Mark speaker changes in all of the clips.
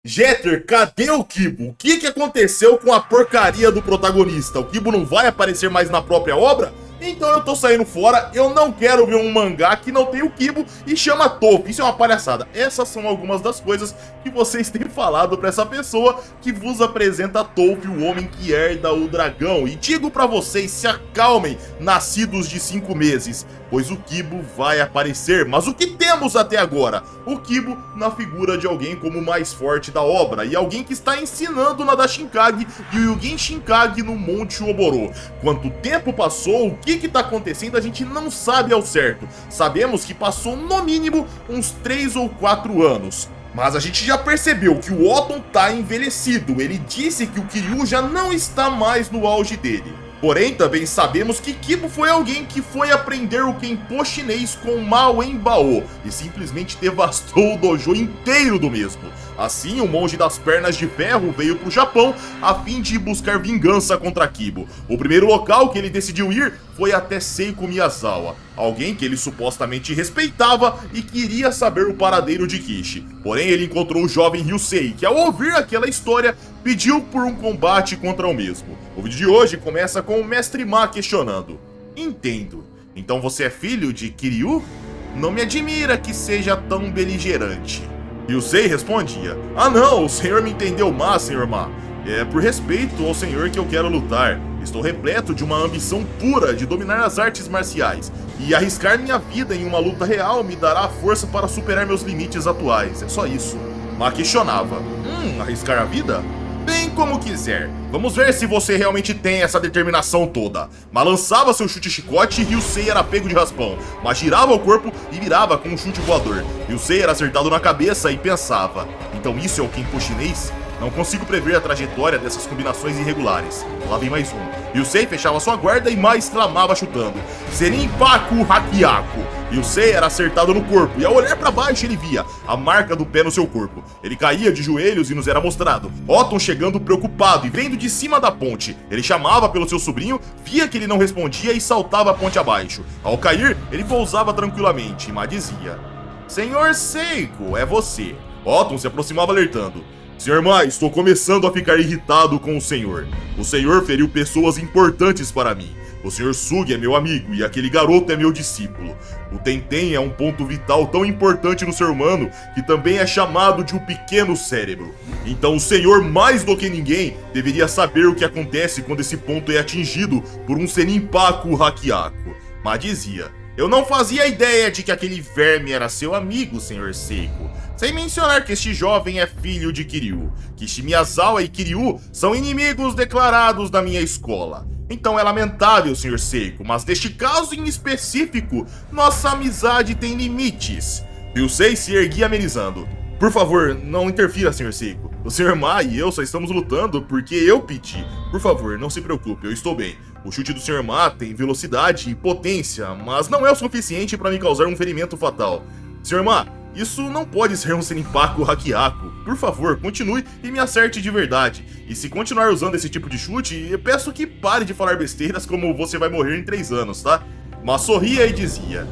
Speaker 1: Jeter, cadê o Kibo? O que aconteceu com a porcaria do protagonista? O Kibo não vai aparecer mais na própria obra? Então eu tô saindo fora, eu não quero ver um mangá que não tem o Kibo e chama Toph. Isso é uma palhaçada. Essas são algumas das coisas que vocês têm falado pra essa pessoa que vos apresenta Toph, o homem que herda o dragão. E digo pra vocês, se acalmem, nascidos de 5 meses, pois o Kibo vai aparecer. Mas o que temos até agora? O Kibo na figura de alguém como o mais forte da obra e alguém que está ensinando o Nadashinkage e o Yugen Shinkage no Monte Oboro. Quanto tempo passou, o que tá acontecendo, a gente não sabe ao certo. Sabemos que passou no mínimo uns 3 ou 4 anos. Mas a gente já percebeu que o Otton tá envelhecido. Ele disse que o Kiryu já não está mais no auge dele. Porém, também sabemos que Kibo foi alguém que foi aprender o Kenpo chinês com Mao Enbao e simplesmente devastou o dojo inteiro do mesmo. Assim, o monge das pernas de ferro veio para o Japão a fim de buscar vingança contra Kibo. O primeiro local que ele decidiu ir foi até Seiko Miyazawa, alguém que ele supostamente respeitava e queria saber o paradeiro de Kishi. Porém, ele encontrou o jovem Ryusei, que ao ouvir aquela história, pediu por um combate contra o mesmo. O vídeo de hoje começa com o Mestre Ma questionando: entendo, então você é filho de Kiryu? Não me admira que seja tão beligerante. Ryusei respondia: ah não, o senhor me entendeu mal, senhor Ma. É por respeito ao senhor que eu quero lutar. Estou repleto de uma ambição pura de dominar as artes marciais, e arriscar minha vida em uma luta real me dará a força para superar meus limites atuais, é só isso. Ma questionava: arriscar a vida? Bem como quiser. Vamos ver se você realmente tem essa determinação toda. Ma lançava seu chute chicote e Ryusei era pego de raspão, mas girava o corpo e virava com um chute voador. Ryusei era acertado na cabeça e pensava: então isso é o Kenpo chinês? Não consigo prever a trajetória dessas combinações irregulares. Lá vem mais um. Ryusei fechava sua guarda e Ma exclamava chutando: Seninpaku Hakiaku. Ryusei era acertado no corpo e ao olhar para baixo ele via a marca do pé no seu corpo. Ele caía de joelhos e nos era mostrado. Otton chegando preocupado e vendo de cima da ponte. Ele chamava pelo seu sobrinho, via que ele não respondia e saltava a ponte abaixo. Ao cair, ele pousava tranquilamente e Ma dizia: Senhor Seiko, é você. Otton se aproximava alertando: Senhor Ma, estou começando a ficar irritado com o senhor. O senhor feriu pessoas importantes para mim. O senhor Sugi é meu amigo e aquele garoto é meu discípulo. O Tenten é um ponto vital tão importante no ser humano que também é chamado de um pequeno cérebro. Então o senhor, mais do que ninguém, deveria saber o que acontece quando esse ponto é atingido por um Seninpaku Hakiaku. Ma dizia: eu não fazia ideia de que aquele verme era seu amigo, senhor Seiko. Sem mencionar que este jovem é filho de Kiryu. Kishi Miyazawa e Kiryu são inimigos declarados da minha escola. Então é lamentável, senhor Seiko, mas neste caso em específico, nossa amizade tem limites. Ryusei se erguia amenizando: por favor, não interfira, senhor Seiko. O senhor Ma e eu só estamos lutando porque eu pedi. Por favor, não se preocupe, eu estou bem. O chute do senhor Ma tem velocidade e potência, mas não é o suficiente para me causar um ferimento fatal. Senhor Ma, isso não pode ser um Seninpaku Hakiaku. Por favor, continue e me acerte de verdade. E se continuar usando esse tipo de chute, eu peço que pare de falar besteiras como você vai morrer em 3 anos, tá? Mas sorria e dizia: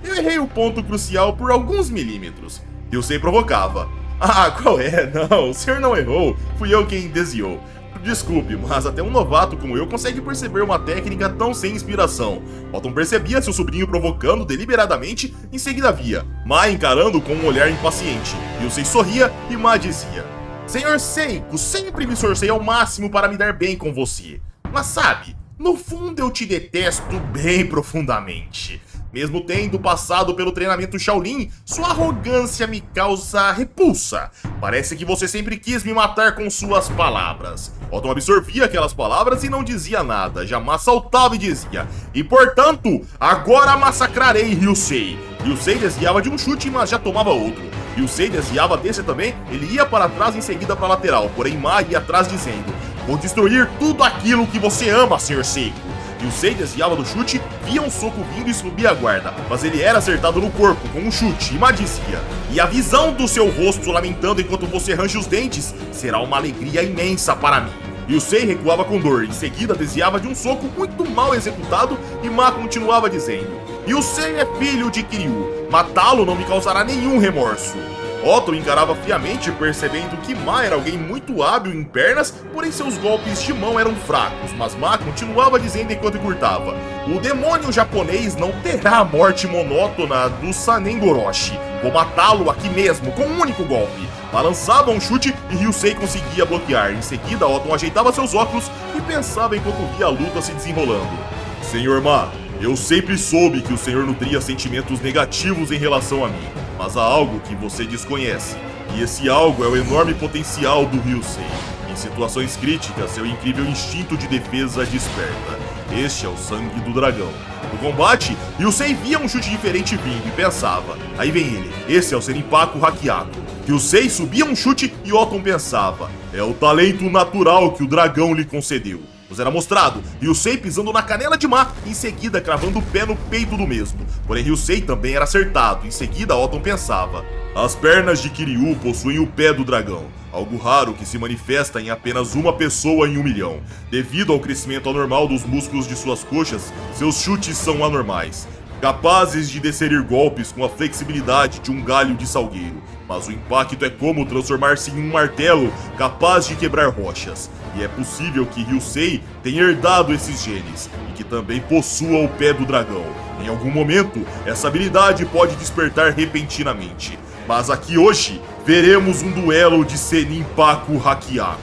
Speaker 1: eu errei o ponto crucial por alguns milímetros. Ryusei provocava: ah, qual é? Não, o senhor não errou. Fui eu quem desviou. Desculpe, mas até um novato como eu consegue perceber uma técnica tão sem inspiração. Otton percebia seu sobrinho provocando deliberadamente, em seguida via Ma encarando com um olhar impaciente. Ryusei sorria e Ma dizia: Senhor Seiko, sempre me esforcei ao máximo para me dar bem com você. Mas sabe, no fundo eu te detesto bem profundamente. Mesmo tendo passado pelo treinamento Shaolin, sua arrogância me causa repulsa. Parece que você sempre quis me matar com suas palavras. Otton absorvia aquelas palavras e não dizia nada. Jamais saltava e dizia: e portanto, agora massacrarei Ryusei. Ryusei desviava de um chute, mas já tomava outro. Ryusei desviava desse também, ele ia para trás em seguida para a lateral. Porém Ma ia atrás dizendo: vou destruir tudo aquilo que você ama, Sr. Seiko. Ryusei desviava do chute, via um soco vindo e subia a guarda, mas ele era acertado no corpo com um chute e Ma dizia: e a visão do seu rosto lamentando enquanto você range os dentes será uma alegria imensa para mim. Ryusei recuava com dor, em seguida desviava de um soco muito mal executado e Ma continuava dizendo: Ryusei é filho de Kiryu, matá-lo não me causará nenhum remorso. Otto encarava friamente, percebendo que Ma era alguém muito hábil em pernas, porém seus golpes de mão eram fracos, mas Ma continuava dizendo enquanto encurtava: o demônio japonês não terá a morte monótona do Sanengoroshi. Vou matá-lo aqui mesmo, com um único golpe. Ma lançava um chute e Ryusei conseguia bloquear. Em seguida, Otto ajeitava seus óculos e pensava enquanto via a luta se desenrolando. Senhor Ma, eu sempre soube que o senhor nutria sentimentos negativos em relação a mim, mas há algo que você desconhece, e esse algo é o enorme potencial do Ryusei. Em situações críticas, seu incrível instinto de defesa desperta. Este é o sangue do dragão. No combate, Ryusei via um chute diferente vindo e pensava: aí vem ele, esse é o Senninpaku Hakiaku. Ryusei subia um chute e Otton pensava: é o talento natural que o dragão lhe concedeu. Nos era mostrado Ryusei pisando na canela de Ma, em seguida cravando o pé no peito do mesmo. Porém Ryusei também era acertado. Em seguida Otton pensava: as pernas de Kiryu possuem o pé do dragão, algo raro que se manifesta em apenas uma pessoa em 1 milhão. Devido ao crescimento anormal dos músculos de suas coxas, seus chutes são anormais, capazes de desferir golpes com a flexibilidade de um galho de salgueiro. Mas o impacto é como transformar-se em um martelo capaz de quebrar rochas. E é possível que Ryusei tenha herdado esses genes, e que também possua o pé do dragão. Em algum momento, essa habilidade pode despertar repentinamente. Mas aqui hoje, veremos um duelo de Senninpaku Hakiaku.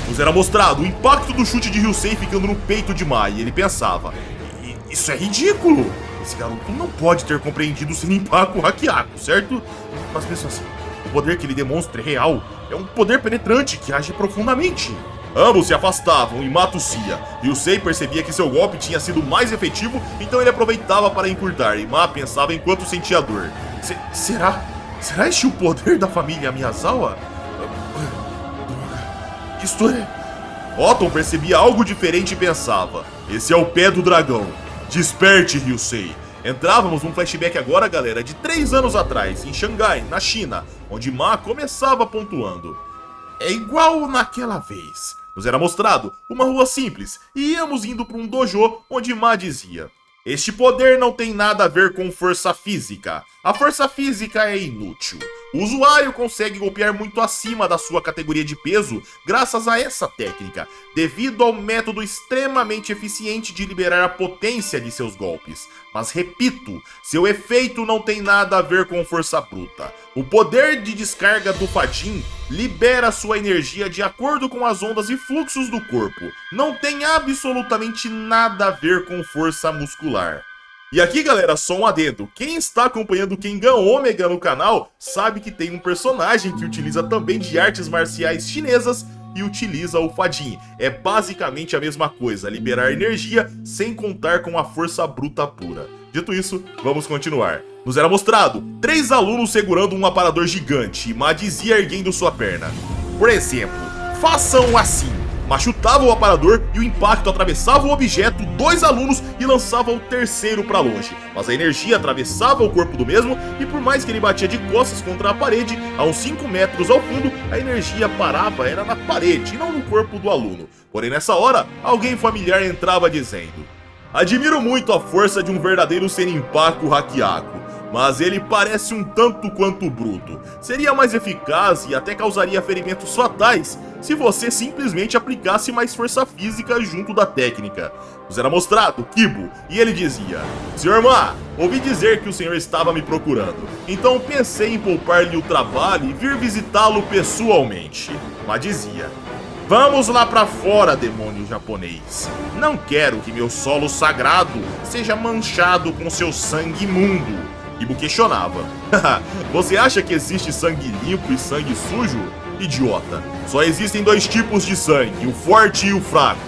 Speaker 1: Nos era mostrado o impacto do chute de Ryusei ficando no peito de Ma, e ele pensava: isso é ridículo! Esse garoto não pode ter compreendido o Senninpaku Hakiaku, certo? Mas pensa assim, o poder que ele demonstra é real, é um poder penetrante que age profundamente. Ambos se afastavam e Ma tossia. Ryusei percebia que seu golpe tinha sido mais efetivo, então ele aproveitava para encurtar, e Ma pensava enquanto sentia dor: será este o poder da família Miyazawa? Droga, isto é... Otton percebia algo diferente e pensava: esse é o pé do dragão. Desperte, Ryusei. Entrávamos num flashback agora, galera, de 3 anos atrás, em Xangai, na China, onde Ma começava pontuando. É igual naquela vez. Nos era mostrado uma rua simples e íamos indo para um dojo onde Ma dizia: este poder não tem nada a ver com força física. A força física é inútil. O usuário consegue golpear muito acima da sua categoria de peso graças a essa técnica, devido ao método extremamente eficiente de liberar a potência de seus golpes. Mas repito, seu efeito não tem nada a ver com força bruta. O poder de descarga do Fadin libera sua energia de acordo com as ondas e fluxos do corpo. Não tem absolutamente nada a ver com força muscular. E aqui, galera, só um adendo: quem está acompanhando o Kengan Omega no canal sabe que tem um personagem que utiliza também de artes marciais chinesas e utiliza o Fadin. É basicamente a mesma coisa, liberar energia sem contar com a força bruta pura. Dito isso, vamos continuar. Nos era mostrado 3 alunos segurando um aparador gigante e Ma dizia erguendo sua perna: por exemplo, façam assim. Ma chutava o aparador e o impacto atravessava o objeto, 2 alunos, e lançava o terceiro para longe. Mas a energia atravessava o corpo do mesmo e por mais que ele batia de costas contra a parede, a uns 5 metros ao fundo, a energia parava era na parede e não no corpo do aluno. Porém nessa hora, alguém familiar entrava dizendo: admiro muito a força de um verdadeiro Senninpaku Hakiaku, mas ele parece um tanto quanto bruto. Seria mais eficaz e até causaria ferimentos fatais se você simplesmente aplicasse mais força física junto da técnica. Nos era mostrado Kibo, e ele dizia: Sr. Ma, ouvi dizer que o senhor estava me procurando, então pensei em poupar-lhe o trabalho e vir visitá-lo pessoalmente. Ma dizia: vamos lá pra fora, demônio japonês. Não quero que meu solo sagrado seja manchado com seu sangue imundo. Kibo questionava: você acha que existe sangue limpo e sangue sujo? Idiota, só existem 2 tipos de sangue, o forte e o fraco.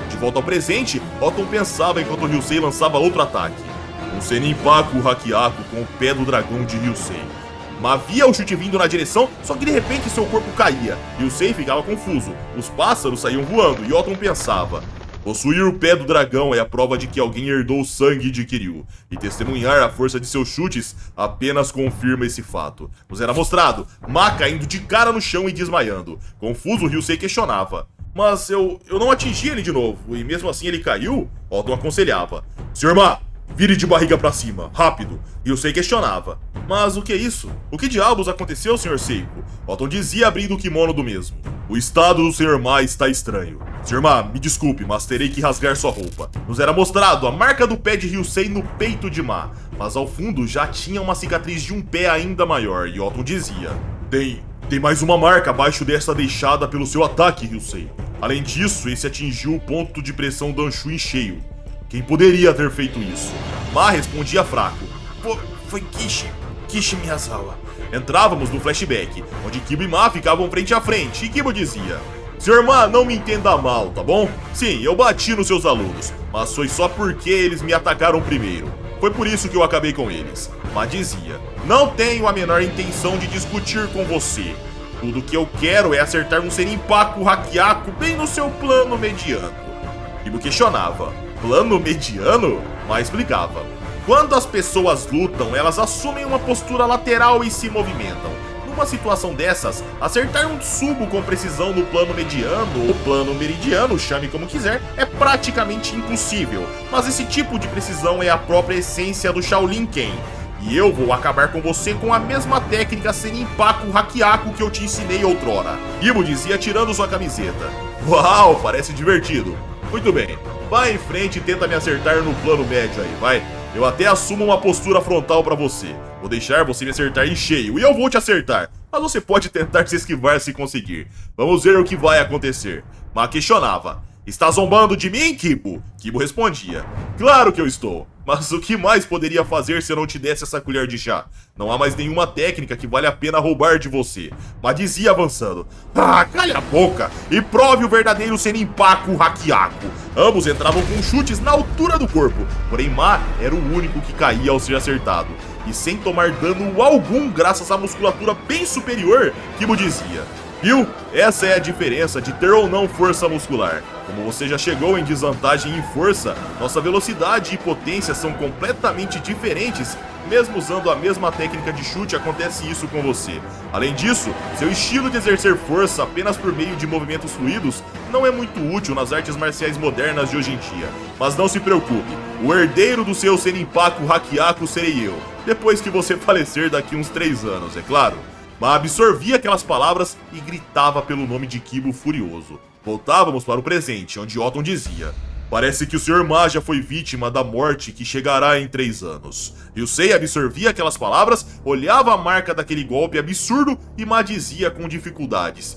Speaker 1: De volta ao presente, Otton pensava enquanto Ryusei lançava outro ataque. Um Senninpaku Hakiaku com o pé do dragão de Ryusei. Ma via o chute vindo na direção, só que de repente seu corpo caía. Ryusei ficava confuso, os pássaros saíam voando e Otton pensava: possuir o pé do dragão é a prova de que alguém herdou o sangue de Kiryu, e testemunhar a força de seus chutes apenas confirma esse fato. Nos era mostrado Ma caindo de cara no chão e desmaiando. Confuso, Ryusei questionava: mas eu não atingi ele de novo, e mesmo assim ele caiu? Otton aconselhava: Sr. Ma, Vire de barriga pra cima, rápido. Ryusei questionava. Mas o que é isso? O que diabos aconteceu, Sr. Seiko? Otton dizia abrindo o kimono do mesmo. O estado do Sr. Ma está estranho. Sr. Ma, me desculpe, mas terei que rasgar sua roupa. Nos era mostrado a marca do pé de Ryusei no peito de Ma, mas ao fundo já tinha uma cicatriz de um pé ainda maior, e Otton dizia. Tem mais uma marca abaixo dessa deixada pelo seu ataque, Ryusei. Além disso, esse atingiu o ponto de pressão do Anshu em cheio. Quem poderia ter feito isso? Ma respondia fraco. Foi Kishi Miyazawa. Entrávamos no flashback, onde Kibo e Ma ficavam frente a frente, e Kibo dizia. Sr. Ma, não me entenda mal, tá bom? Sim, eu bati nos seus alunos, mas foi só porque eles me atacaram primeiro. Foi por isso que eu acabei com eles. Ma dizia, não tenho a menor intenção de discutir com você. Tudo que eu quero é acertar um Senpaku Hakiaku bem no seu plano mediano. Kibo questionava, plano mediano? Ma explicava. Quando as pessoas lutam, elas assumem uma postura lateral e se movimentam. Numa situação dessas, acertar um Tsubo com precisão no plano mediano ou plano meridiano, chame como quiser, é praticamente impossível. Mas esse tipo de precisão é a própria essência do Shaolin Ken. E eu vou acabar com você com a mesma técnica Senpaku Hakiaku que eu te ensinei outrora. Kibo dizia tirando sua camiseta. Uau, parece divertido. Muito bem, vai em frente e tenta me acertar no plano médio aí, vai. Eu até assumo uma postura frontal pra você. Vou deixar você me acertar em cheio e eu vou te acertar. Mas você pode tentar se esquivar se conseguir. Vamos ver o que vai acontecer. Ma questionava. Está zombando de mim, Kibo? Kibo respondia. Claro que eu estou. Mas o que mais poderia fazer se eu não te desse essa colher de chá? Não há mais nenhuma técnica que vale a pena roubar de você. Ma dizia avançando. Ah, calha a boca e prove o verdadeiro Senpaku Hakiaku. Ambos entravam com chutes na altura do corpo, porém Ma era o único que caía ao ser acertado. E sem tomar dano algum graças à musculatura bem superior, Kibo dizia. Viu? Essa é a diferença de ter ou não força muscular. Como você já chegou em desvantagem em força, nossa velocidade e potência são completamente diferentes. Mesmo usando a mesma técnica de chute, acontece isso com você. Além disso, seu estilo de exercer força apenas por meio de movimentos fluidos não é muito útil nas artes marciais modernas de hoje em dia. Mas não se preocupe, o herdeiro do seu Senpaku Hakiaku serei eu, depois que você falecer daqui uns 3 anos, é claro. Ma absorvia aquelas palavras e gritava pelo nome de Kibo furioso. Voltávamos para o presente, onde Otton dizia. Parece que o Sr. Ma já foi vítima da morte que chegará em 3 anos. Ryusei absorvia aquelas palavras, olhava a marca daquele golpe absurdo e Ma dizia com dificuldades.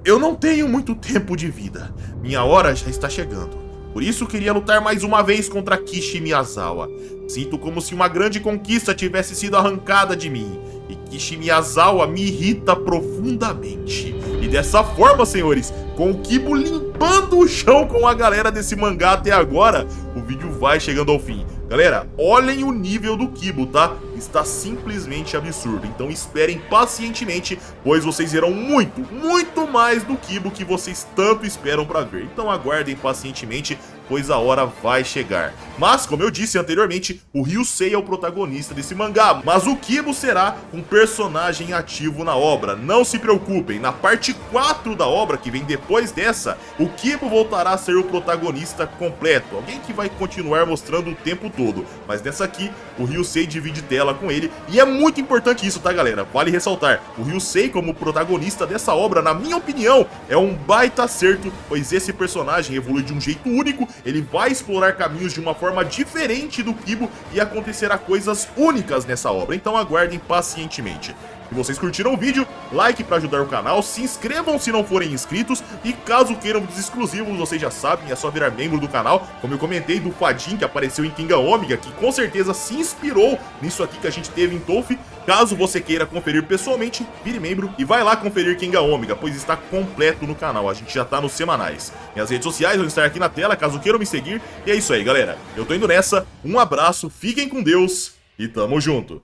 Speaker 1: Eu não tenho muito tempo de vida. Minha hora já está chegando. Por isso queria lutar mais uma vez contra Kishi Miyazawa. Sinto como se uma grande conquista tivesse sido arrancada de mim. E Kishi Miyazawa me irrita profundamente. E dessa forma, senhores, com o Kibo limpando o chão com a galera desse mangá até agora, o vídeo vai chegando ao fim. Galera, olhem o nível do Kibo, tá? Está simplesmente absurdo. Então esperem pacientemente, pois vocês verão muito mais do Kibo que vocês tanto esperam pra ver. Então aguardem pacientemente, pois a hora vai chegar. Mas, como eu disse anteriormente, o Ryusei é o protagonista desse mangá, mas o Kibo será um personagem ativo na obra. Não se preocupem, na parte 4 da obra, que vem depois dessa, o Kibo voltará a ser o protagonista completo, alguém que vai continuar mostrando o tempo todo. Mas nessa aqui, o Ryusei divide tela com ele, e é muito importante isso, tá galera? Vale ressaltar, o Ryusei como protagonista dessa obra, na minha opinião, é um baita acerto, pois esse personagem evolui de um jeito único, ele vai explorar caminhos de uma forma diferente do Kibo e acontecerá coisas únicas nessa obra, então aguardem pacientemente. Se vocês curtiram o vídeo, like para ajudar o canal, se inscrevam se não forem inscritos e caso queiram vídeos exclusivos, vocês já sabem, é só virar membro do canal, como eu comentei do Fadin que apareceu em Kengan Omega, que com certeza se inspirou nisso aqui que a gente teve em Toph. Caso você queira conferir pessoalmente, vire membro e vai lá conferir Kengan Omega, pois está completo no canal, a gente já tá nos semanais. Minhas redes sociais vão estar aqui na tela, caso queiram me seguir, e é isso aí galera, eu tô indo nessa, um abraço, fiquem com Deus e tamo junto!